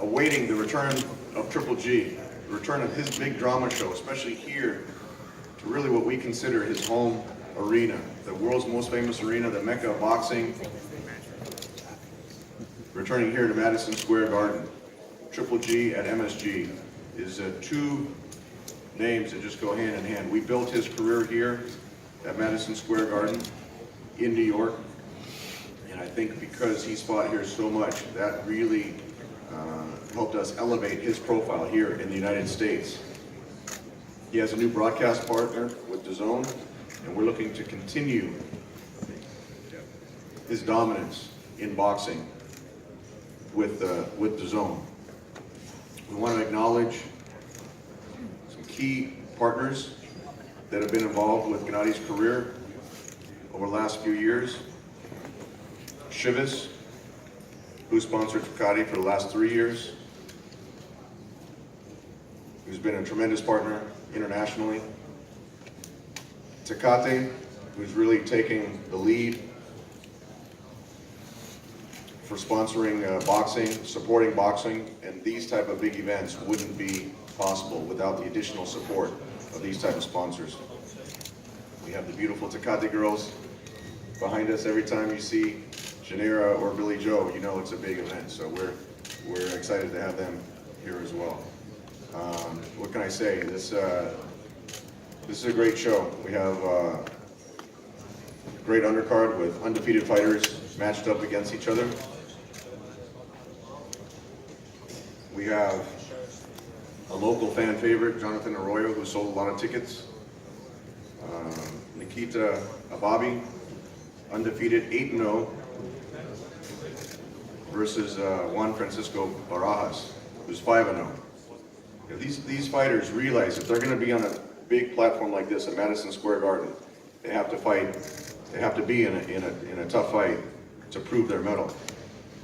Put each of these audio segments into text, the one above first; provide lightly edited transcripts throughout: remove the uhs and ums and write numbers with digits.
awaiting the return of Triple G, the return of his big drama show, especially here to really what we consider his home arena, the world's most famous arena, the Mecca of boxing, returning here to Madison Square Garden. Triple G at MSG is two names that just go hand in hand. We built his career here at Madison Square Garden in New York, and I think because he's fought here so much, that really helped us elevate his profile here in the United States. He has a new broadcast partner with DAZN, and we're looking to continue his dominance in boxing with DAZN. We want to acknowledge some key partners that have been involved with Gennady's career over the last few years. Chivas, who sponsored Ducati for the last 3 years, who's been a tremendous partner internationally. Tecate, who's really taking the lead for sponsoring boxing, supporting boxing, and these type of big events wouldn't be possible without the additional support of these type of sponsors. We have the beautiful Tecate girls behind us. Every time you see Janera or Billy Joe, you know it's a big event, so we're excited to have them here as well. What can I say? This is a great show. We have a great undercard with undefeated fighters matched up against each other. We have a local fan favorite, Jonathan Arroyo, who sold a lot of tickets. Nikita Ababi, undefeated 8-0, versus Juan Francisco Barajas, who's 5-0. These fighters realize that they're going to be on a big platform like this at Madison Square Garden. They have to fight. They have to be in a tough fight to prove their mettle.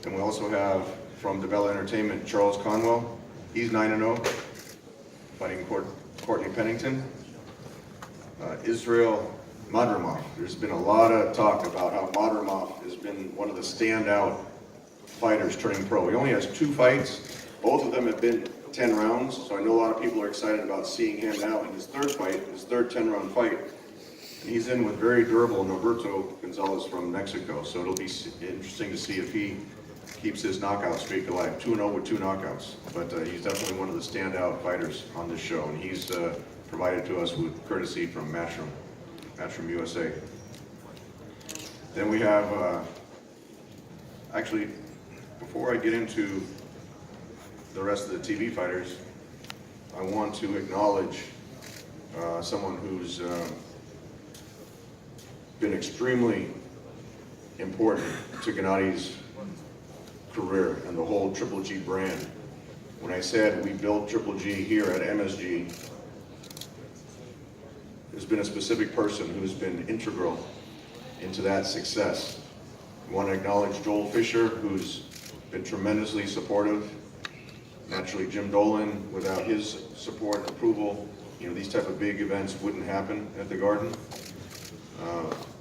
And we also have from DeBella Entertainment Charles Conwell. He's 9-0, fighting Courtney Pennington. Israel Madrimov. There's been a lot of talk about how Madrimov has been one of the standout fighters turning pro. He only has 2 fights. Both of them have been 10 rounds, so I know a lot of people are excited about seeing him now in his third fight, his third 10-round fight. And he's in with very durable Norberto Gonzalez from Mexico, so it'll be interesting to see if he keeps his knockout streak alive. 2-0 with 2 knockouts, but he's definitely one of the standout fighters on this show, and he's provided to us with courtesy from Matchroom USA. Then we have, actually, before I get into the rest of the TV fighters, I want to acknowledge someone who's been extremely important to Gennady's career and the whole Triple G brand. When I said we built Triple G here at MSG, there's been a specific person who's been integral into that success. I want to acknowledge Joel Fisher, who's been tremendously supportive. Naturally, Jim Dolan, without his support and approval, these type of big events wouldn't happen at the Garden.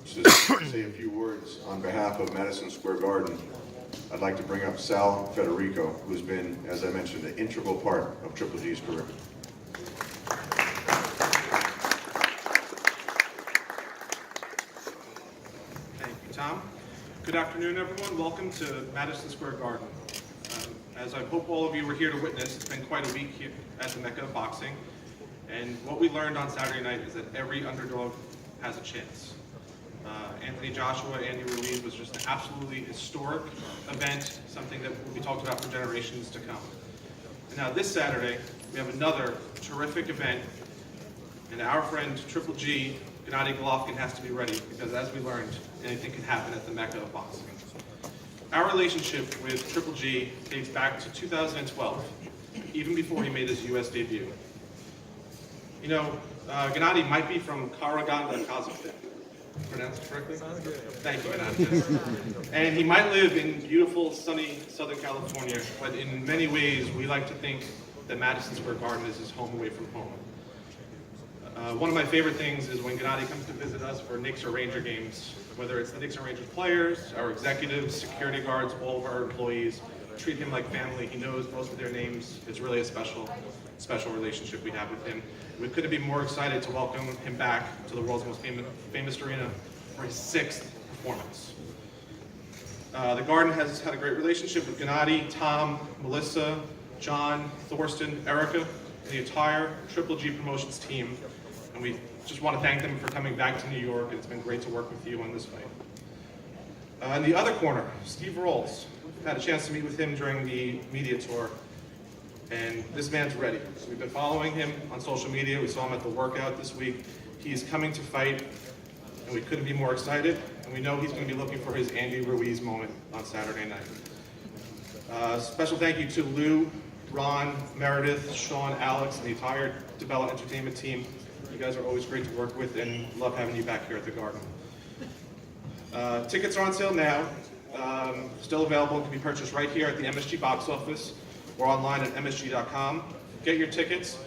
Just to say a few words on behalf of Madison Square Garden, I'd like to bring up Sal Federico, who's been, as I mentioned, an integral part of Triple G's career. Thank you, Tom. Good afternoon, everyone. Welcome to Madison Square Garden. As I hope all of you were here to witness, it's been quite a week here at the Mecca of Boxing. And what we learned on Saturday night is that every underdog has a chance. Anthony Joshua, Andy Ruiz was just an absolutely historic event, something that will be talked about for generations to come. And now this Saturday, we have another terrific event, and our friend Triple G, Gennady Golovkin, has to be ready, because as we learned, anything can happen at the Mecca of Boxing. Our relationship with Triple G dates back to 2012, even before he made his U.S. debut. Gennady might be from Karaganda, Kazakhstan. Pronounced correctly? Sounds good. Thank you, Gennady. And he might live in beautiful, sunny Southern California, but in many ways, we like to think that Madison Square Garden is his home away from home. One of my favorite things is when Gennady comes to visit us for Knicks or Ranger games, whether it's the Knicks or Rangers players, our executives, security guards, all of our employees, treat him like family. He knows most of their names. It's really a special relationship we have with him. We couldn't be more excited to welcome him back to the world's most famous arena for his 6th performance. The Garden has had a great relationship with Gennady, Tom, Melissa, John, Thorsten, Erica, and the entire Triple G Promotions team. And we just want to thank them for coming back to New York. It's been great to work with you on this fight. In the other corner, Steve Rolls. Had a chance to meet with him during the media tour. And this man's ready. So we've been following him on social media. We saw him at the workout this week. He is coming to fight, and we couldn't be more excited. And we know he's going to be looking for his Andy Ruiz moment on Saturday night. Special thank you to Lou, Ron, Meredith, Sean, Alex, and the entire DeBella Entertainment team. You guys are always great to work with, and love having you back here at the Garden. Tickets are on sale now. Still available, can be purchased right here at the MSG box office or online at msg.com. Get your tickets,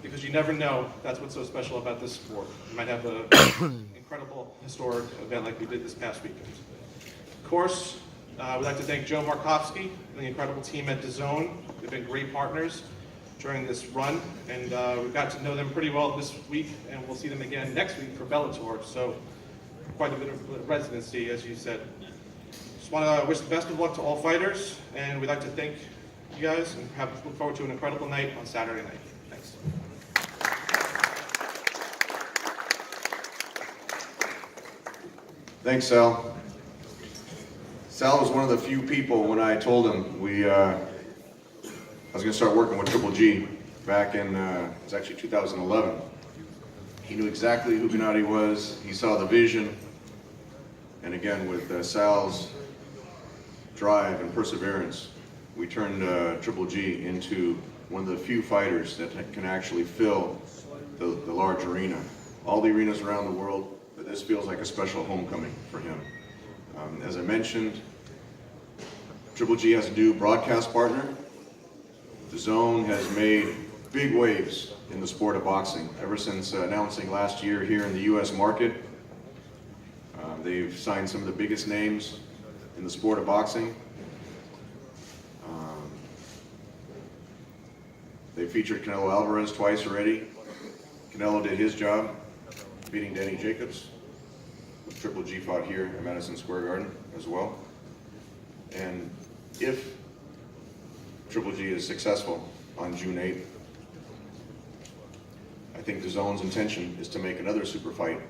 because you never know. That's what's so special about this sport. You might have an incredible historic event like we did this past weekend. Of course, we'd like to thank Joe Markowski and the incredible team at DAZN. They've been great partners during this run, and we've got to know them pretty well this week, and we'll see them again next week for Bellator. So quite a bit of residency, as you said. Just want to wish the best of luck to all fighters, and we'd like to thank you guys and look forward to an incredible night on Saturday night. Thanks. Thanks, Sal. Sal was one of the few people when I told him I was going to start working with Triple G back in, it was actually 2011. He knew exactly who Gennady was. He saw the vision. And again, with Sal's drive and perseverance, we turned Triple G into one of the few fighters that can actually fill the large arena. All the arenas around the world, but this feels like a special homecoming for him. As I mentioned, Triple G has a new broadcast partner. DAZN has made big waves in the sport of boxing ever since announcing last year here in the U.S. market. They've signed some of the biggest names in the sport of boxing. They featured Canelo Alvarez twice already. Canelo did his job, beating Danny Jacobs. Triple G fought here at Madison Square Garden as well. And if Triple G is successful on June 8th, I think DAZN's intention is to make another super fight,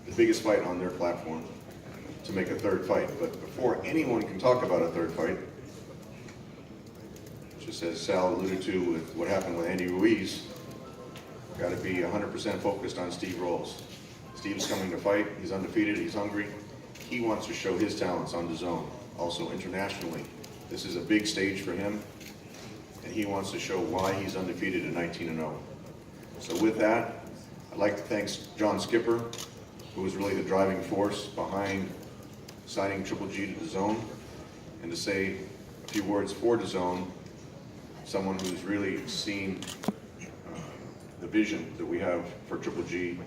the biggest fight on their platform, to make a third fight. But before anyone can talk about a third fight, just as Sal alluded to with what happened with Andy Ruiz, got to be 100% focused on Steve Rolls. Steve's coming to fight. He's undefeated. He's hungry. He wants to show his talents on DAZN. Also internationally, this is a big stage for him, and he wants to show why he's undefeated at 19-0. So with that, I'd like to thank John Skipper, who was really the driving force behind signing Triple G to DAZN, and to say a few words for DAZN, someone who's really seen the vision that we have for Triple G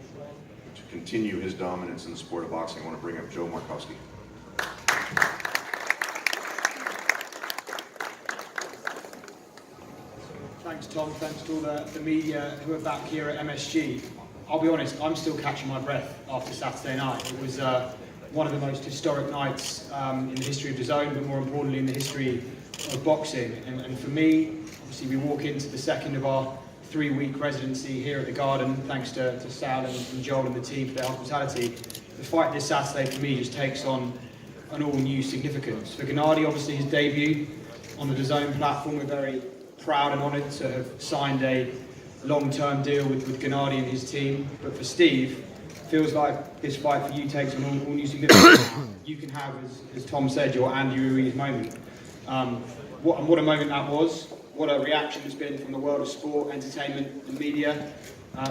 to continue his dominance in the sport of boxing. I want to bring up Joe Markowski. Thanks, Tom. Thanks to all the media who are back here at MSG. I'll be honest, I'm still catching my breath after Saturday night. It was one of the most historic nights in the history of DAZN, but more importantly in the history of boxing. And for me, obviously we walk into the second of our 3-week residency here at the Garden, thanks to Sal and Joel and the team for their hospitality. The fight this Saturday for me just takes on an all-new significance. For Gennady, obviously his debut on the DAZN platform, we're very proud and honoured to have signed a long-term deal with Gennady and his team. But for Steve, feels like this fight for you takes on all new significance. You can have, as Tom said, your Andy Ruiz moment. What a moment that was. What a reaction it's been from the world of sport, entertainment and media.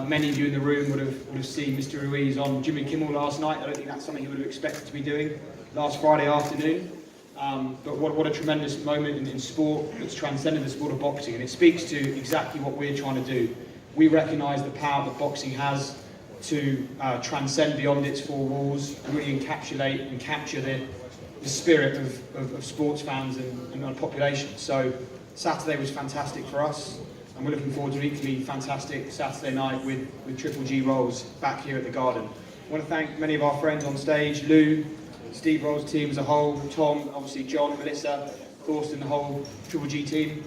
Many of you in the room would have seen Mr. Ruiz on Jimmy Kimmel last night. I don't think that's something he would have expected to be doing last Friday afternoon. But what a tremendous moment in sport that's transcended the sport of boxing, and it speaks to exactly what we're trying to do. We recognise the power that boxing has to transcend beyond its four walls and really encapsulate and capture the spirit of sports fans and our population. So Saturday was fantastic for us, and we're looking forward to an equally fantastic Saturday night with Triple G Rolls back here at the Garden. I want to thank many of our friends on stage, Lou, Steve Rolls' team as a whole, Tom, obviously John, Melissa, Thorsten, the whole Triple G team,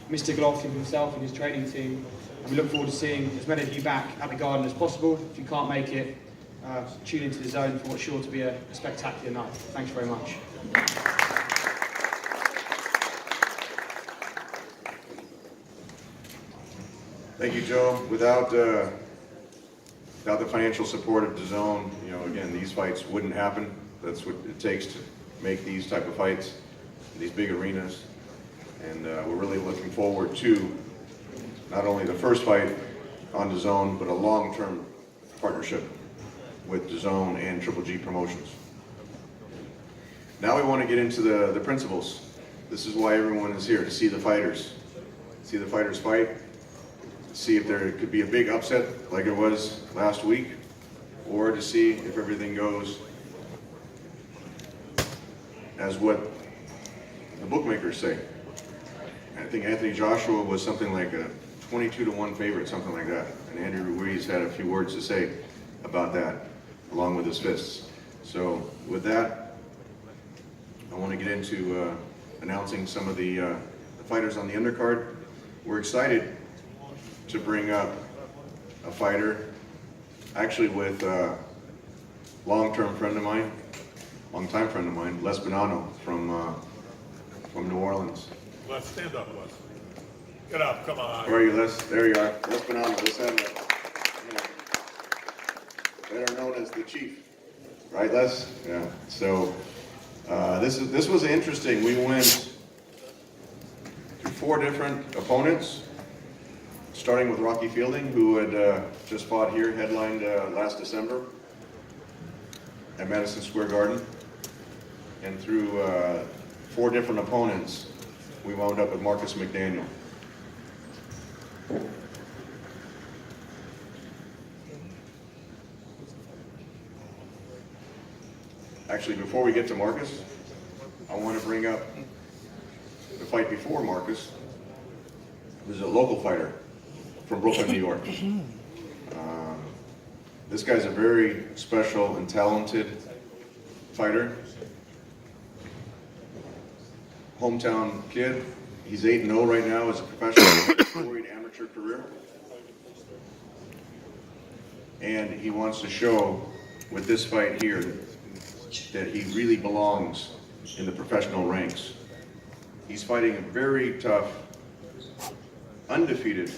Mr. Golovkin himself and his training team. And we look forward to seeing as many of you back at the Garden as possible. If you can't make it, tune into the Zone for what's sure to be a spectacular night. Thanks very much. Thank you, Joe. Without the financial support of the Zone, again, these fights wouldn't happen. That's what it takes to make these type of fights, these big arenas. And we're really looking forward to not only the first fight on the Zone, but a long-term partnership with the Zone and Triple G Promotions. Now we want to get into the principles. This is why everyone is here, to see the fighters. See the fighters fight, see if there could be a big upset like it was last week, or to see if everything goes as what the bookmakers say. I think Anthony Joshua was something like a 22-1 favorite, something like that. And Andrew Ruiz had a few words to say about that, along with his fists. So with that, I want to get into announcing some of the fighters on the undercard. We're excited to bring up a fighter, actually with a long-time friend of mine, Les Bonanno from New Orleans. Les, stand up, Les. Get up, come on. Where are you, Les? There you are. Les Bonanno, better known as the Chief. Right, Les? Yeah. So this was interesting. We went through 4 different opponents, starting with Rocky Fielding, who had just fought here, headlined last December at Madison Square Garden. And through 4 different opponents, we wound up with Marcus McDaniel. Actually, before we get to Marcus, I want to bring up the fight before Marcus. It was a local fighter from Brooklyn, New York. This guy's a very special and talented fighter. Hometown kid. He's 8-0 right now as a professional, storied amateur career. And he wants to show with this fight here that he really belongs in the professional ranks. He's fighting a very tough, undefeated,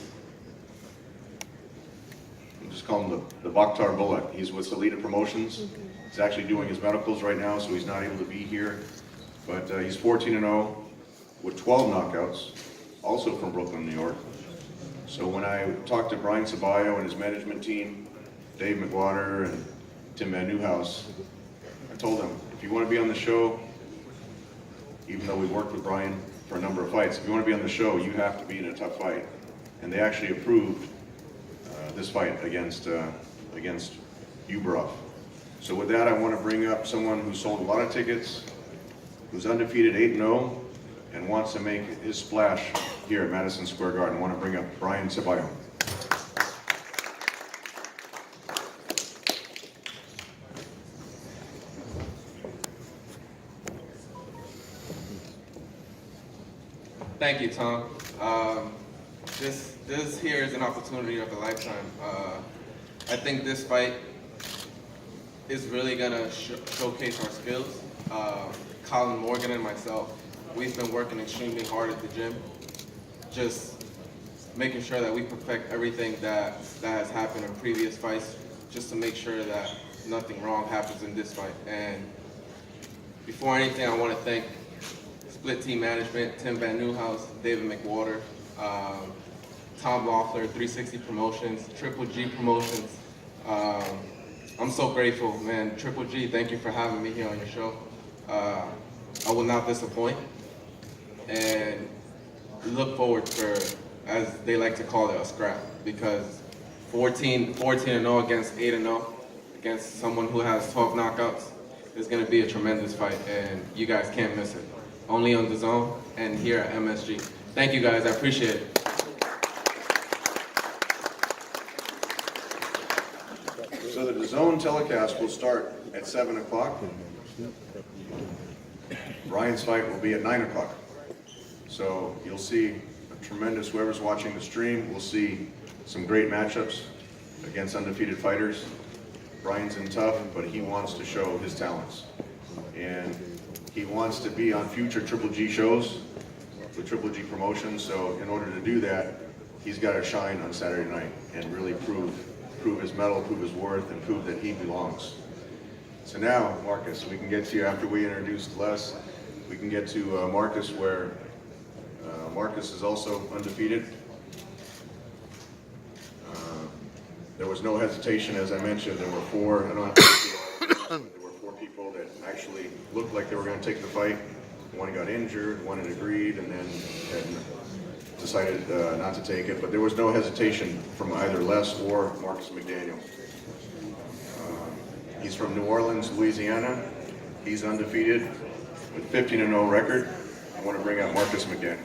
I'll just call him the Bakhtar Bullet. He's with Salida Promotions. He's actually doing his medicals right now, so he's not able to be here. But he's 14-0 with 12 knockouts, also from Brooklyn, New York. So when I talked to Brian Sabayo and his management team, Dave McWater and Tim Van Nieuwhouse, I told them, if you want to be on the show, even though we worked with Brian for a number of fights, if you want to be on the show, you have to be in a tough fight. And they actually approved this fight against Uberov. So with that, I want to bring up someone who sold a lot of tickets, who's undefeated 8-0, and wants to make his splash here at Madison Square Garden. I want to bring up Brian Sabayo. Thank you, Tom. This here is an opportunity of a lifetime. I think this fight is really gonna showcase our skills. Colin Morgan and myself, we've been working extremely hard at the gym, just making sure that we perfect everything that has happened in previous fights, just to make sure that nothing wrong happens in this fight. And before anything, I want to thank Split Team Management, Tim Van Nieuwhouse, David McWater, Tom Loeffler, 360 Promotions, Triple G Promotions. I'm so grateful, man. Triple G, thank you for having me here on your show. I will not disappoint, and look forward for, as they like to call it, a scrap, because 14-0 against 8-0, against someone who has 12 knockouts, It's going to be a tremendous fight, and you guys can't miss it. Only on DAZN and here at MSG. Thank you guys, I appreciate it. So the DAZN telecast will start at 7 o'clock. Ryan's fight will be at 9 o'clock. So you'll see a tremendous, whoever's watching the stream will see some great matchups against undefeated fighters. Brian's in tough, but he wants to show his talents. And he wants to be on future Triple G shows with Triple G Promotions. So in order to do that, he's got to shine on Saturday night and really prove his mettle, prove his worth, and prove that he belongs. So now, Marcus, we can get to you after we introduced Les. We can get to Marcus, where Marcus is also undefeated. There was no hesitation, as I mentioned. There were four. I don't have to see all of them, but there were four people that actually looked like they were going to take the fight. One got injured, one had agreed, and then had decided not to take it. But there was no hesitation from either Les or Marcus McDaniel. He's from New Orleans, Louisiana. He's undefeated with 15-0 record. I want to bring out Marcus McDaniel.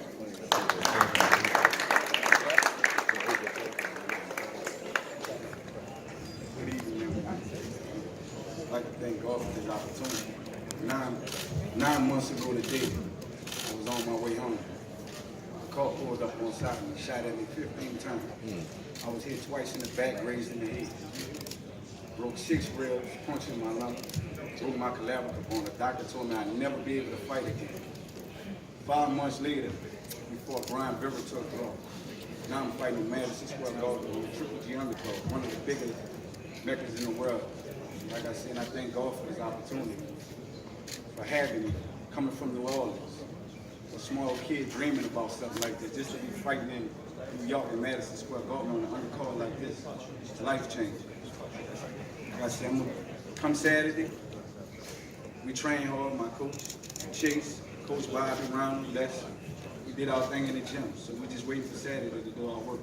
Good evening, everyone. I'd like to thank God for this opportunity. Nine months ago today, I was on my way home. The car pulled up on side and shot at me 15 times. I was hit twice in the back, grazed in the head. Broke 6 ribs, punched in my lung, broke my clavicle bone. The doctor told me I'd never be able to fight again. 5 months later, before Brian Biver took off, now I'm fighting in Madison Square Garden on the Triple G undercard, one of the biggest meccas in the world. Like I said, I thank God for this opportunity, for having me, coming from New Orleans. A small kid dreaming about something like this, just to be fighting in New York in Madison Square Garden on an undercard like this, it's life-changing. Like I said, I'm gonna come Saturday. We train hard, my coach, Chase, Coach Bobby, Ronald, Les. We did our thing in the gym, so we're just waiting for Saturday to do our work.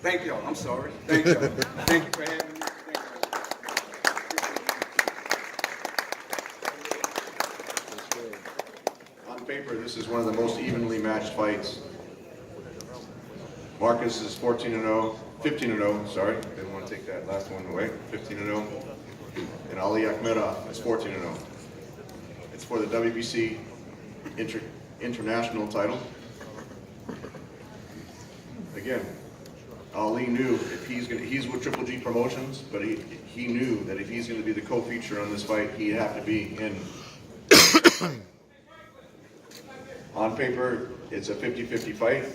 Thank y'all. I'm sorry. Thank y'all. Thank you for having me. On paper, this is one of the most evenly matched fights. Marcus is 14-0, 15-0, sorry, didn't want to take that last one away, 15-0. And Ali Akhmedov is 14-0. It's for the WBC international title. Again, Ali knew if he's with Triple G Promotions, but he knew that if he's going to be the co-feature on this fight, he'd have to be in. On paper, it's a 50-50 fight.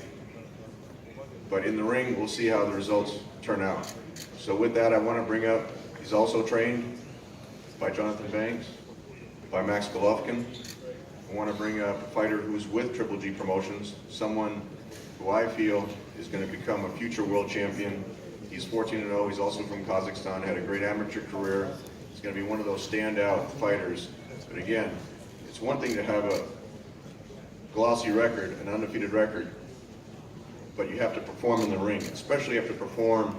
But in the ring, we'll see how the results turn out. So with that, I want to bring up, he's also trained by Jonathan Banks, by Max Golovkin. I want to bring up a fighter who's with Triple G Promotions, someone who I feel is going to become a future world champion. He's 14-0, he's also from Kazakhstan, had a great amateur career. He's going to be one of those standout fighters. But again, it's one thing to have a glossy record, an undefeated record, but you have to perform in the ring, especially you have to perform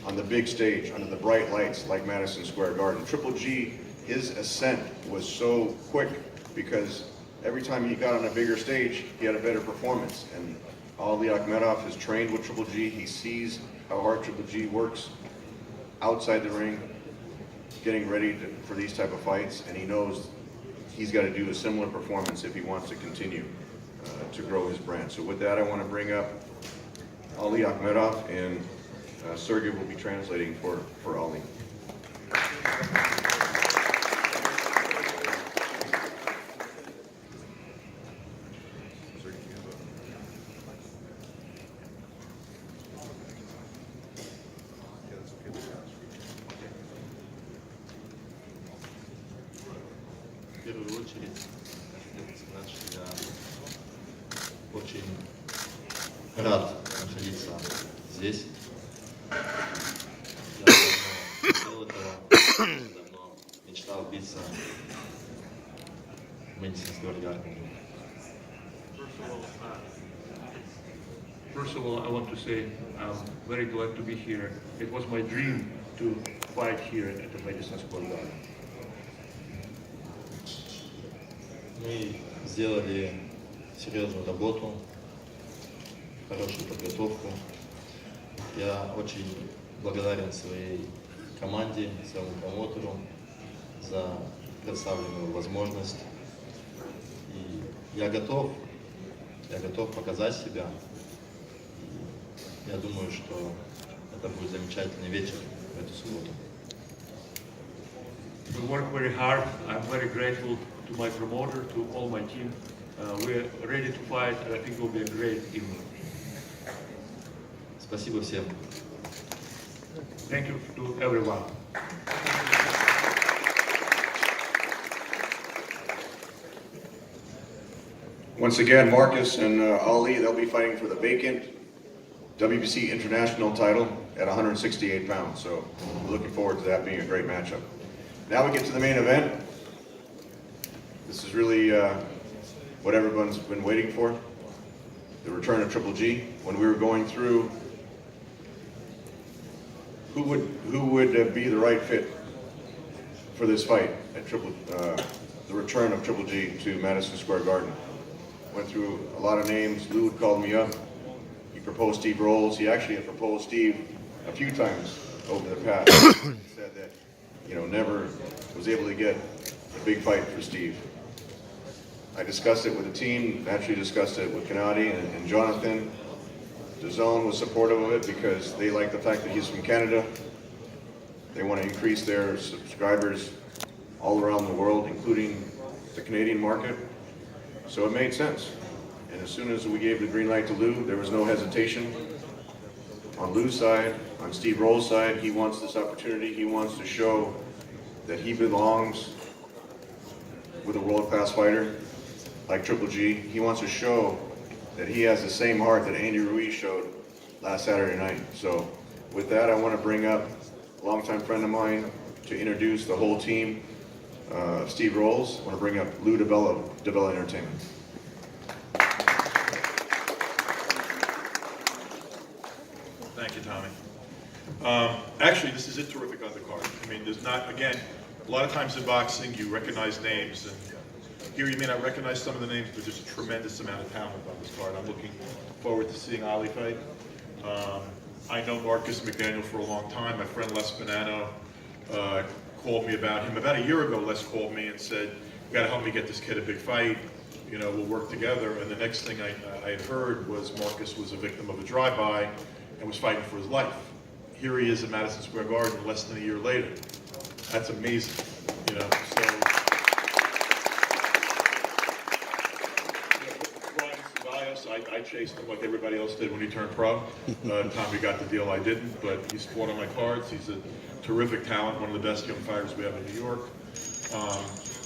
on the big stage, under the bright lights like Madison Square Garden. Triple G, his ascent was so quick because every time he got on a bigger stage, he had a better performance. And Ali Akhmedov has trained with Triple G. He sees how hard Triple G works outside the ring, getting ready for these type of fights, and he knows he's got to do a similar performance if he wants to continue to grow his brand. So with that, I want to bring up Ali Akhmedov, and Sergey will be translating for Ali. В первую очередь, хочу сказать, что я очень рад находиться здесь. Я давно хотел этого, давно мечтал биться в Madison Square Garden. First of all, I want to say I'm very glad to be here. It was my dream to fight here at the Madison Square Garden. Мы сделали серьезную работу, хорошую подготовку. Я очень благодарен своей команде, своему промоутеру за представленную возможность. И я готов показать себя. И я думаю, что это будет замечательный вечер в эту субботу. We work very hard. I'm very grateful to my promoter, to all my team. We're ready to fight, and I think it will be a great evening. Спасибо всем. Thank you to everyone. Once again, Marcus and Ali, they'll be fighting for the vacant WBC International title at 168 pounds. So we're looking forward to that being a great matchup. Now we get to the main event. This is really what everyone's been waiting for. The return of Triple G. When we were going through who would be the right fit for this fight at the return of Triple G to Madison Square Garden. Went through a lot of names. Lou had called me up. He proposed Steve Rolls. He actually had proposed Steve a few times over the past. He said that, never was able to get a big fight for Steve. I discussed it with the team, naturally discussed it with Gennady and Jonathan. DAZN was supportive of it because they like the fact that he's from Canada. They want to increase their subscribers all around the world, including the Canadian market. So it made sense. And as soon as we gave the green light to Lou, there was no hesitation. On Lou's side, on Steve Rolls' side, he wants this opportunity. He wants to show that he belongs with a world-class fighter like Triple G. He wants to show that he has the same heart that Andy Ruiz showed last Saturday night. So with that, I want to bring up a longtime friend of mine to introduce the whole team of Steve Rolls. I want to bring up Lou DeBella Entertainment. Thank you, Tommy. Actually, this is a terrific undercard. I mean, there's not, again, a lot of times in boxing, you recognize names, and here you may not recognize some of the names, but there's a tremendous amount of talent on this card. I'm looking forward to seeing Ali fight. I know Marcus McDaniel for a long time. My friend Les Bonanno called me about him. About a year ago, Les called me and said, you gotta help me get this kid a big fight. We'll work together. And the next thing I had heard was Marcus was a victim of a drive-by and was fighting for his life. Here he is at Madison Square Garden less than a year later. That's amazing, So Brian Ceballos, I chased him like everybody else did when he turned pro. Tommy got the deal, I didn't, but he's fought on my cards. He's a terrific talent, one of the best young fighters we have in New York.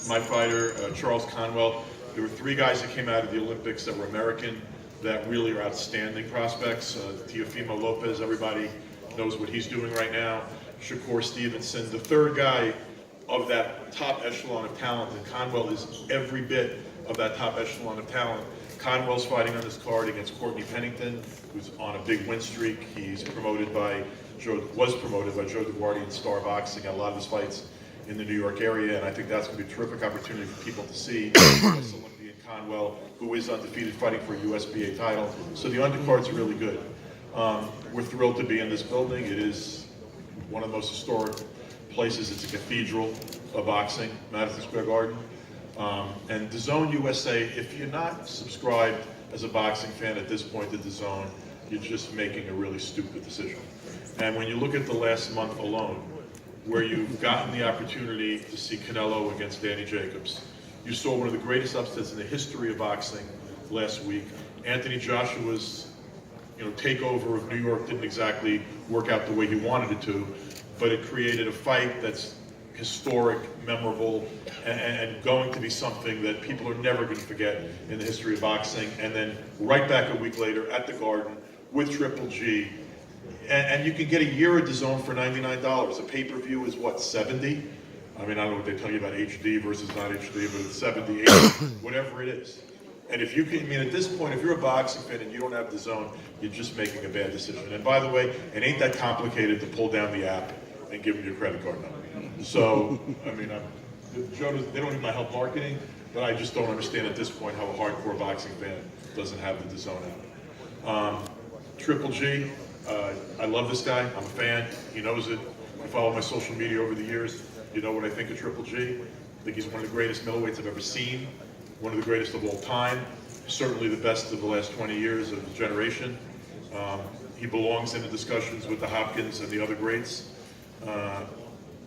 My fighter, Charles Conwell, there were 3 guys that came out of the Olympics that were American that really are outstanding prospects. Teofimo Lopez, everybody knows what he's doing right now. Shakur Stevenson, the 3rd guy of that top echelon of talent, and Conwell is every bit of that top echelon of talent. Conwell's fighting on this card against Courtney Pennington, who's on a big win streak. He's was promoted by Joe DeGuardi in Star Boxing, got a lot of his fights in the New York area, and I think that's going to be a terrific opportunity for people to see US Olympian Conwell, who is undefeated, fighting for a USBA title. So the undercard's really good. We're thrilled to be in this building. It is one of the most historic places. It's a cathedral of boxing, Madison Square Garden. And DAZN USA, if you're not subscribed as a boxing fan at this point to DAZN, you're just making a really stupid decision. And when you look at the last month alone, where you've gotten the opportunity to see Canelo against Danny Jacobs, you saw one of the greatest upsets in the history of boxing last week. Anthony Joshua's takeover of New York didn't exactly work out the way he wanted it to, but it created a fight that's historic, memorable, and going to be something that people are never going to forget in the history of boxing. And then right back a week later at the Garden with Triple G. And you can get a year of DAZN for $99. A pay-per-view is what, 70? I mean, I don't know what they tell you about HD versus not HD, but it's 70, 80, whatever it is. And if you can, I mean, at this point, if you're a boxing fan and you don't have the zone, you're just making a bad decision. And by the way, it ain't that complicated to pull down the app and give them your credit card number. So, I mean, Joe, they don't need my help marketing, but I just don't understand at this point how a hardcore boxing fan doesn't have the DAZN app. Triple G, I love this guy. I'm a fan. He knows it. You follow my social media over the years. You know what I think of Triple G. I think he's one of the greatest middleweights I've ever seen. One of the greatest of all time. Certainly the best of the last 20 years of his generation. He belongs in the discussions with the Hopkins and the other greats.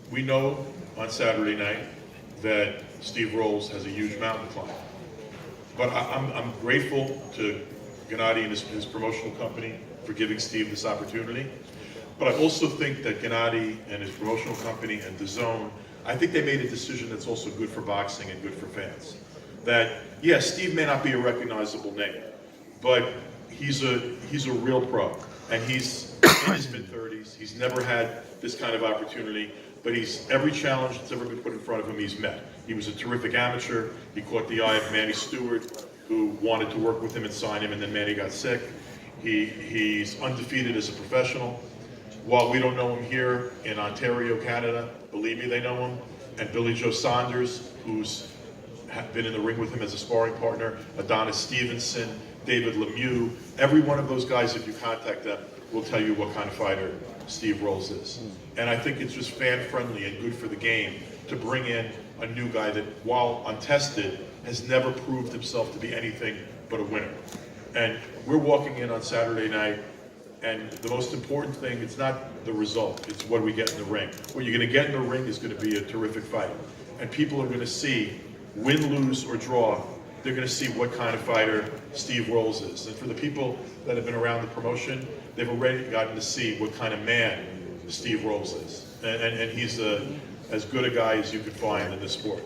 We know on Saturday night that Steve Rolls has a huge mountain to climb. But I'm grateful to Gennady and his promotional company for giving Steve this opportunity. But I also think that Gennady and his promotional company and DAZN, I think they made a decision that's also good for boxing and good for fans. That, yeah, Steve may not be a recognizable name, but he's a real pro, and he's in his mid-30s. He's never had this kind of opportunity, but every challenge that's ever been put in front of him, he's met. He was a terrific amateur. He caught the eye of Manny Stewart, who wanted to work with him and sign him, and then Manny got sick. He's undefeated as a professional. While we don't know him here in Ontario, Canada, believe me, they know him. And Billy Joe Saunders, who's been in the ring with him as a sparring partner, Adonis Stevenson, David Lemieux, every one of those guys, if you contact them, will tell you what kind of fighter Steve Rolls is. And I think it's just fan-friendly and good for the game to bring in a new guy that, while untested, has never proved himself to be anything but a winner. And we're walking in on Saturday night, and the most important thing, it's not the result, it's what we get in the ring. What you're gonna get in the ring is gonna be a terrific fight. And people are gonna see, win, lose, or draw, they're gonna see what kind of fighter Steve Rolls is. And for the people that have been around the promotion, they've already gotten to see what kind of man Steve Rolls is. And he's as good a guy as you could find in this sport.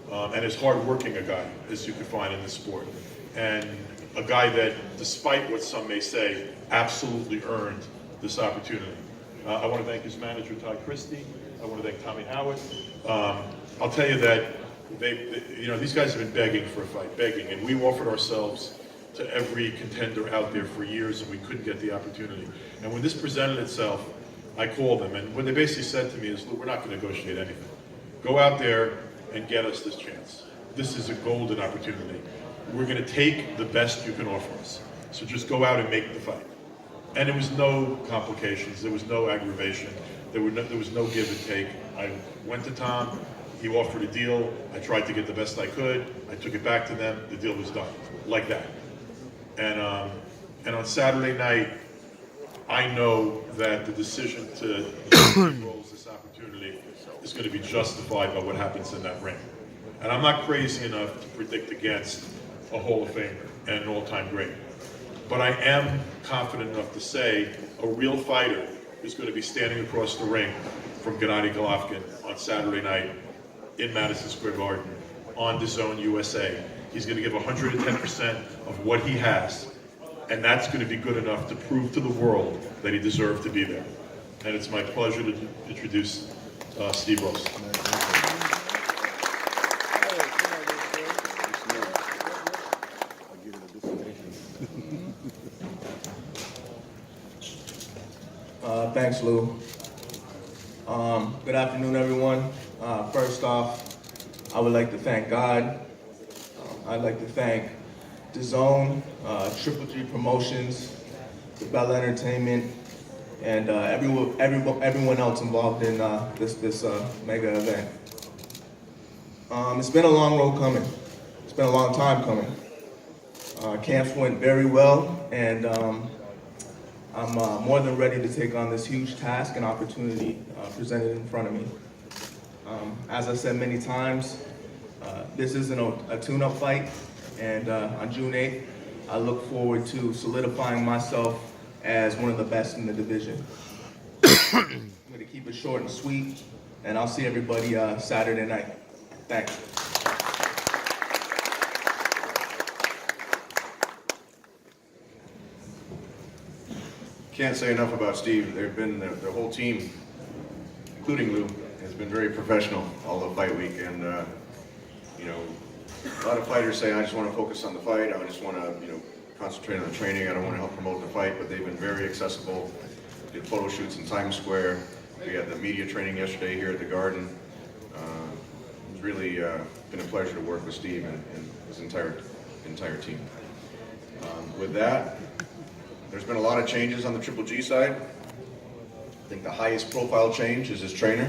And as hard-working a guy as you could find in this sport. And a guy that, despite what some may say, absolutely earned this opportunity. I want to thank his manager, Todd Christie. I want to thank Tommy Howard. I'll tell you that these guys have been begging for a fight, begging, and we offered ourselves to every contender out there for years, and we couldn't get the opportunity. And when this presented itself, I called them, and what they basically said to me is, look, we're not going to negotiate anything. Go out there and get us this chance. This is a golden opportunity. We're going to take the best you can offer us. So just go out and make the fight. And there was no complications. There was no aggravation. There was no give and take. I went to Tom. He offered a deal. I tried to get the best I could. I took it back to them. The deal was done. Like that. And on Saturday night, I know that the decision to roll this opportunity is going to be justified by what happens in that ring. And I'm not crazy enough to predict against a Hall of Famer and an all-time great. But I am confident enough to say a real fighter is going to be standing across the ring from Gennady Golovkin on Saturday night in Madison Square Garden on DAZN USA. He's going to give 110% of what he has, and that's going to be good enough to prove to the world that he deserved to be there. And it's my pleasure to introduce Steve Rolls. Thanks, Lou. Good afternoon, everyone. First off, I would like to thank God. I'd like to thank DAZN, Triple G Promotions, the Bell Entertainment, and everyone else involved in this mega event. It's been a long road coming. It's been a long time coming. Camps went very well, and I'm more than ready to take on this huge task and opportunity presented in front of me. As I said many times, this isn't a tune-up fight, and on June 8th, I look forward to solidifying myself as one of the best in the division. I'm going to keep it short and sweet, and I'll see everybody Saturday night. Thanks. Can't say enough about Steve. They've been the whole team, including Lou, has been very professional all of fight week, and A lot of fighters say, I just want to focus on the fight, I just want to, concentrate on the training, I don't want to help promote the fight, but they've been very accessible. Did photo shoots in Times Square. We had the media training yesterday here at the Garden. It's really been a pleasure to work with Steve and his entire team. With that, there's been a lot of changes on the Triple G side. I think the highest profile change is his trainer.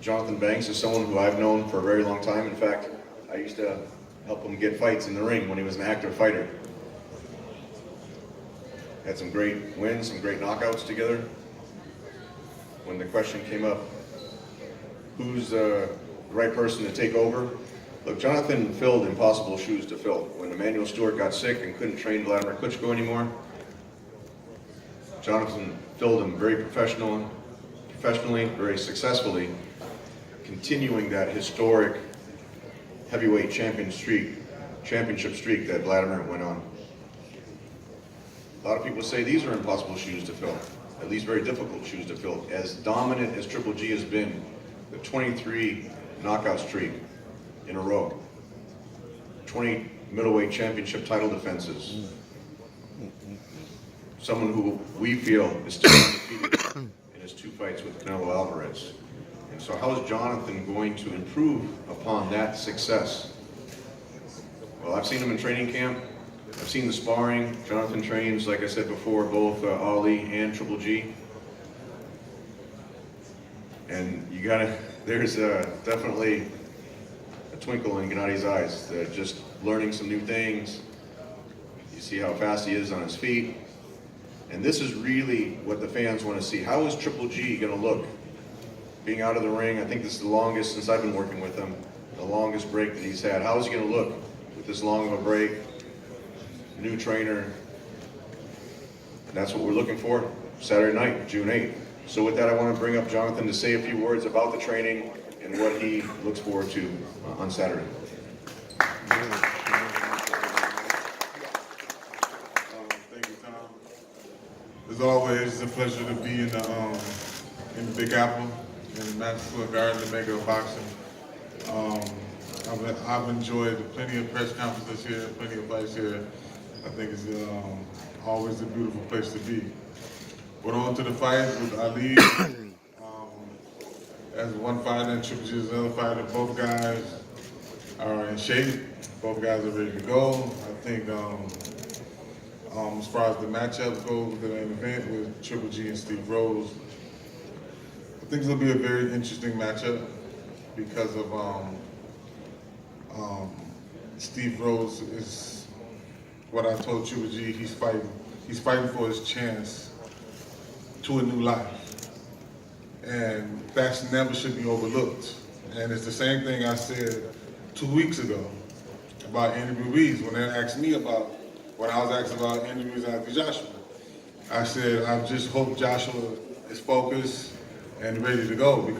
Jonathan Banks is someone who I've known for a very long time. In fact, I used to help him get fights in the ring when he was an active fighter. Had some great wins, some great knockouts together. When the question came up, who's the right person to take over? Look, Jonathan filled impossible shoes to fill. When Emmanuel Stewart got sick and couldn't train Vladimir Klitschko anymore, Jonathan filled him very professionally, very successfully, continuing that historic heavyweight championship streak that Vladimir went on. A lot of people say these are impossible shoes to fill, at least very difficult shoes to fill. As dominant as Triple G has been, the 23 knockout streak in a row, 20 middleweight championship title defenses, someone who we feel is still undefeated in his 2 fights with Canelo Alvarez. And so how is Jonathan going to improve upon that success? Well, I've seen him in training camp. I've seen the sparring. Jonathan trains, like I said before, both Ali and Triple G. And there's definitely a twinkle in Gennady's eyes. They're just learning some new things. You see how fast he is on his feet. And this is really what the fans want to see. How is Triple G going to look being out of the ring? I think this is the longest, since I've been working with him, the longest break that he's had. How is he going to look with this long of a break? New trainer. And that's what we're looking for Saturday night, June 8th. So with that, I want to bring up Jonathan to say a few words about the training and what he looks forward to on Saturday. Thank you, Tom. As always, it's a pleasure to be in the Big Apple, in the Madison Square Garden, the Mega of Boxing. I've enjoyed plenty of press conferences here, plenty of fights here. I think it's always a beautiful place to be. But on to the fight with Ali. As one fighter and Triple G is another fighter, both guys are in shape. Both guys are ready to go. I think as far as the matchup goes with the main event with Triple G and Steve Rose, I think it'll be a very interesting matchup because of Steve Rose is what I told Triple G. He's fighting for his chance to a new life, and that never should be overlooked. And it's the same thing I said 2 weeks ago about Andy Ruiz when they asked me about, when I was asked about Andy Ruiz after Joshua. I said I just hope Joshua is focused and ready to go, because